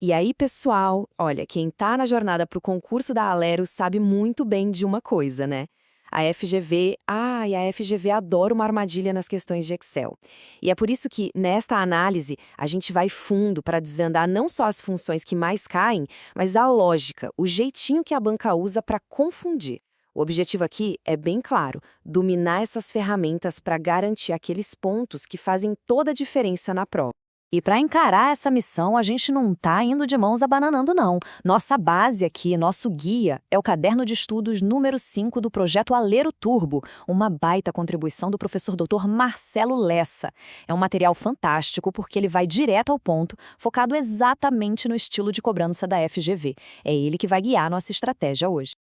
E aí, pessoal, olha, quem tá na jornada para o concurso da Alero sabe muito bem de uma coisa, né? A FGV adora uma armadilha nas questões de Excel. E é por isso que, nesta análise, a gente vai fundo para desvendar não só as funções que mais caem, mas a lógica, o jeitinho que a banca usa para confundir. O objetivo aqui é bem claro: dominar essas ferramentas para garantir aqueles pontos que fazem toda a diferença na prova. E para encarar essa missão, a gente não está indo de mãos abananando, não. Nossa base aqui, nosso guia, é o Caderno de Estudos número 5 do projeto Alero Turbo, uma baita contribuição do professor Dr. Marcelo Lessa. É um material fantástico porque ele vai direto ao ponto, focado exatamente no estilo de cobrança da FGV. É ele que vai guiar nossa estratégia hoje.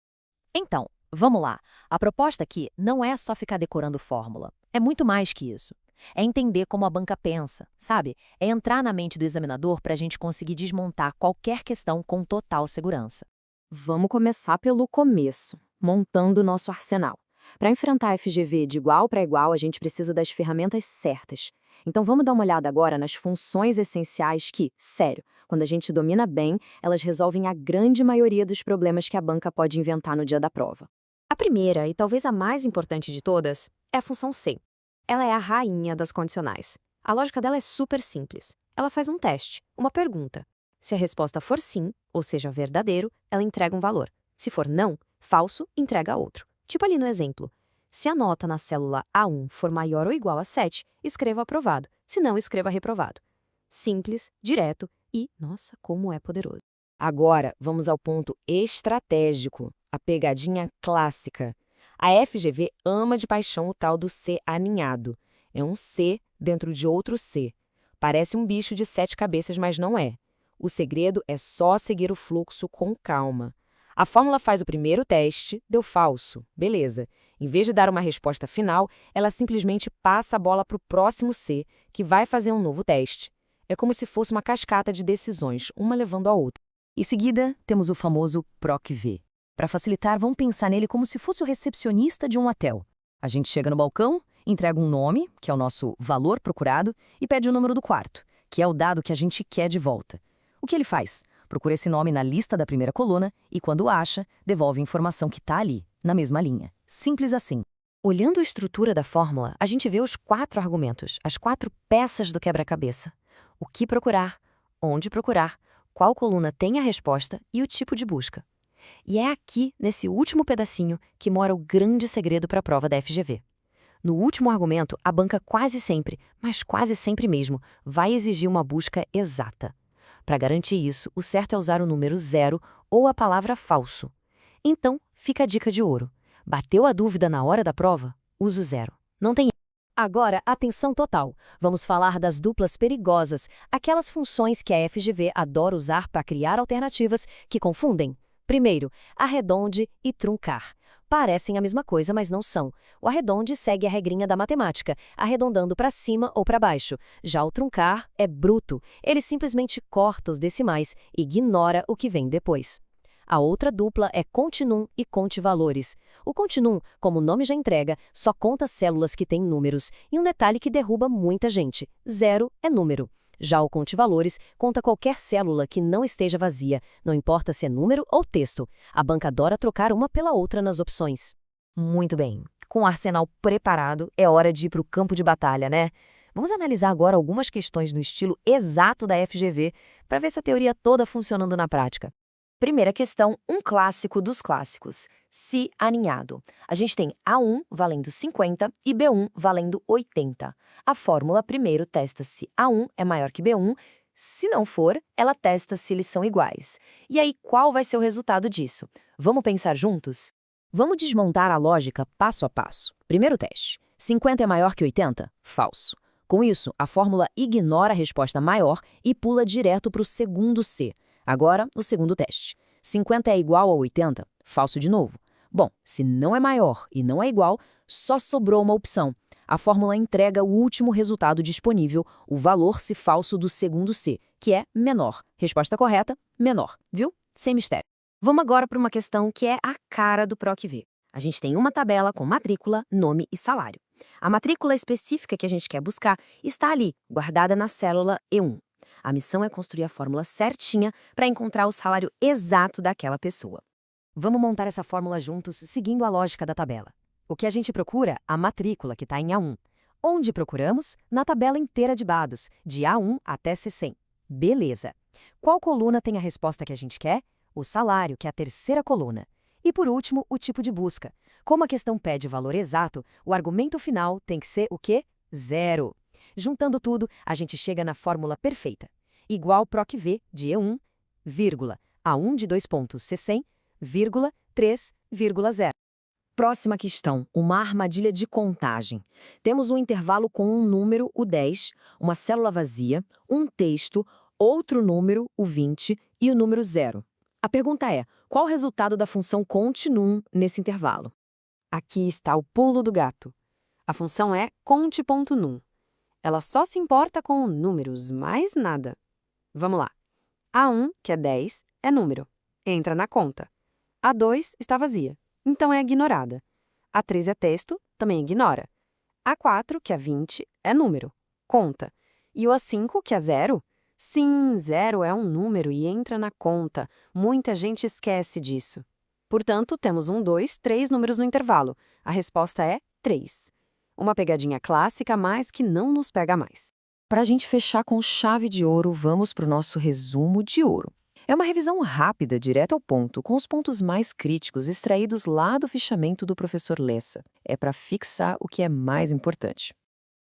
Então, vamos lá. A proposta aqui não é só ficar decorando fórmula. É muito mais que isso. É entender como a banca pensa, sabe? É entrar na mente do examinador para a gente conseguir desmontar qualquer questão com total segurança. Vamos começar pelo começo, montando o nosso arsenal. Para enfrentar a FGV de igual para igual, a gente precisa das ferramentas certas. Então vamos dar uma olhada agora nas funções essenciais que, sério, quando a gente domina bem, elas resolvem a grande maioria dos problemas que a banca pode inventar no dia da prova. A primeira, e talvez a mais importante de todas, é a função C. Ela é a rainha das condicionais. A lógica dela é super simples. Ela faz um teste, uma pergunta. Se a resposta for sim, ou seja, verdadeiro, ela entrega um valor. Se for não, falso, entrega outro. Tipo ali no exemplo. Se a nota na célula A1 for maior ou igual a 7, escreva aprovado. Se não, escreva reprovado. Simples, direto e, nossa, como é poderoso. Agora, vamos ao ponto estratégico, a pegadinha clássica. A FGV ama de paixão o tal do C aninhado. É um C dentro de outro C. Parece um bicho de 7 cabeças, mas não é. O segredo é só seguir o fluxo com calma. A fórmula faz o primeiro teste, deu falso, beleza. Em vez de dar uma resposta final, ela simplesmente passa a bola para o próximo C, que vai fazer um novo teste. É como se fosse uma cascata de decisões, uma levando a outra. Em seguida, temos o famoso PROC-V. Para facilitar, vamos pensar nele como se fosse o recepcionista de um hotel. A gente chega no balcão, entrega um nome, que é o nosso valor procurado, e pede o número do quarto, que é o dado que a gente quer de volta. O que ele faz? Procura esse nome na lista da primeira coluna e, quando acha, devolve a informação que está ali, na mesma linha. Simples assim. Olhando a estrutura da fórmula, a gente vê os 4 argumentos, as 4 peças do quebra-cabeça. O que procurar, onde procurar, qual coluna tem a resposta e o tipo de busca. E é aqui, nesse último pedacinho, que mora o grande segredo para a prova da FGV. No último argumento, a banca quase sempre, mas quase sempre mesmo, vai exigir uma busca exata. Para garantir isso, o certo é usar o número 0 ou a palavra falso. Então, fica a dica de ouro. Bateu a dúvida na hora da prova? Usa o 0. Não tem. Agora, atenção total. Vamos falar das duplas perigosas, aquelas funções que a FGV adora usar para criar alternativas que confundem. Primeiro, arredonde e truncar. Parecem a mesma coisa, mas não são. O arredonde segue a regrinha da matemática, arredondando para cima ou para baixo. Já o truncar é bruto. Ele simplesmente corta os decimais e ignora o que vem depois. A outra dupla é continuum e conte-valores. O continuum, como o nome já entrega, só conta células que têm números, e um detalhe que derruba muita gente: 0 é número. Já o conte-valores conta qualquer célula que não esteja vazia, não importa se é número ou texto. A banca adora trocar uma pela outra nas opções. Muito bem. Com o arsenal preparado, é hora de ir para o campo de batalha, né? Vamos analisar agora algumas questões no estilo exato da FGV para ver se a teoria toda funcionando na prática. Primeira questão, um clássico dos clássicos, se aninhado. A gente tem A1 valendo 50 e B1 valendo 80. A fórmula primeiro testa se A1 é maior que B1, se não for, ela testa se eles são iguais. E aí, qual vai ser o resultado disso? Vamos pensar juntos? Vamos desmontar a lógica passo a passo. Primeiro teste, 50 é maior que 80? Falso. Com isso, a fórmula ignora a resposta maior e pula direto para o segundo C. Agora, o segundo teste. 50 é igual a 80? Falso de novo. Bom, se não é maior e não é igual, só sobrou uma opção. A fórmula entrega o último resultado disponível, o valor se falso do segundo C, que é menor. Resposta correta, menor. Viu? Sem mistério. Vamos agora para uma questão que é a cara do PROC-V. A gente tem uma tabela com matrícula, nome e salário. A matrícula específica que a gente quer buscar está ali, guardada na célula E1. A missão é construir a fórmula certinha para encontrar o salário exato daquela pessoa. Vamos montar essa fórmula juntos, seguindo a lógica da tabela. O que a gente procura? A matrícula, que está em A1. Onde procuramos? Na tabela inteira de dados, de A1 até C100. Beleza. Qual coluna tem a resposta que a gente quer? O salário, que é a terceira coluna. E por último, o tipo de busca. Como a questão pede valor exato, o argumento final tem que ser o quê? 0. Juntando tudo, a gente chega na fórmula perfeita. Igual PROC-V de E1, vírgula, A1 de 2 pontos C100, vírgula, 3,0. Próxima questão, uma armadilha de contagem. Temos um intervalo com um número, o 10, uma célula vazia, um texto, outro número, o 20, e o número 0. A pergunta é, qual o resultado da função continuum nesse intervalo? Aqui está o pulo do gato. A função é conte.num. Ela só se importa com números, mais nada. Vamos lá. A1, que é 10, é número. Entra na conta. A2 está vazia, então é ignorada. A3 é texto, também ignora. A4, que é 20, é número. Conta. E o A5, que é 0? Sim, 0 é um número e entra na conta. Muita gente esquece disso. Portanto, temos 1, 2, 3 números no intervalo. A resposta é 3. Uma pegadinha clássica, mas que não nos pega mais. Para a gente fechar com chave de ouro, vamos para o nosso resumo de ouro. É uma revisão rápida, direto ao ponto, com os pontos mais críticos extraídos lá do fichamento do professor Lessa. É para fixar o que é mais importante.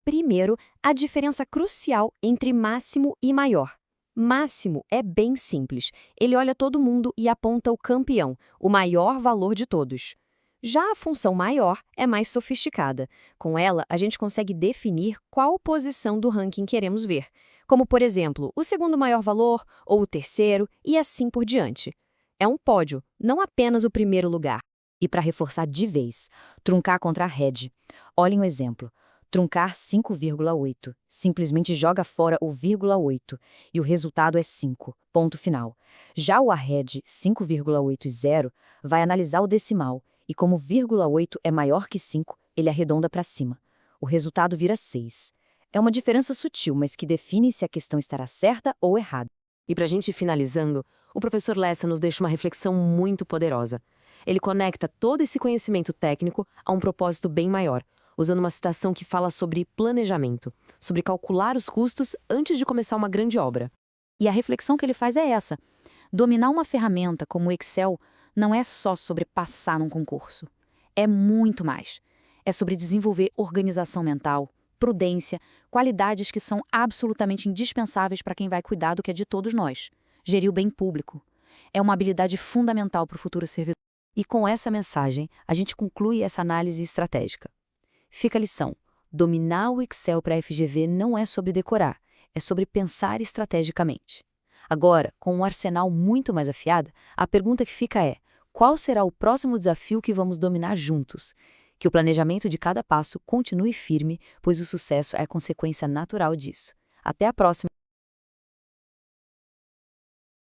Primeiro, a diferença crucial entre máximo e maior. Máximo é bem simples. Ele olha todo mundo e aponta o campeão, o maior valor de todos. Já a função maior é mais sofisticada. Com ela, a gente consegue definir qual posição do ranking queremos ver, como, por exemplo, o segundo maior valor ou o terceiro e assim por diante. É um pódio, não apenas o primeiro lugar. E para reforçar de vez, truncar contra a rede. Olhem um exemplo. Truncar 5,8. Simplesmente joga fora o 0,8 e o resultado é 5. Ponto final. Já o arred 5,80 vai analisar o decimal e como 0,8 é maior que 5, ele arredonda para cima. O resultado vira 6. É uma diferença sutil, mas que define se a questão estará certa ou errada. E para a gente ir finalizando, o professor Lessa nos deixa uma reflexão muito poderosa. Ele conecta todo esse conhecimento técnico a um propósito bem maior, usando uma citação que fala sobre planejamento, sobre calcular os custos antes de começar uma grande obra. E a reflexão que ele faz é essa. Dominar uma ferramenta como o Excel não é só sobre passar num concurso. É muito mais. É sobre desenvolver organização mental, prudência, qualidades que são absolutamente indispensáveis para quem vai cuidar do que é de todos nós. Gerir o bem público. É uma habilidade fundamental para o futuro servidor. E com essa mensagem, a gente conclui essa análise estratégica. Fica a lição. Dominar o Excel para a FGV não é sobre decorar, é sobre pensar estrategicamente. Agora, com um arsenal muito mais afiado, a pergunta que fica é: qual será o próximo desafio que vamos dominar juntos? Que o planejamento de cada passo continue firme, pois o sucesso é consequência natural disso. Até a próxima!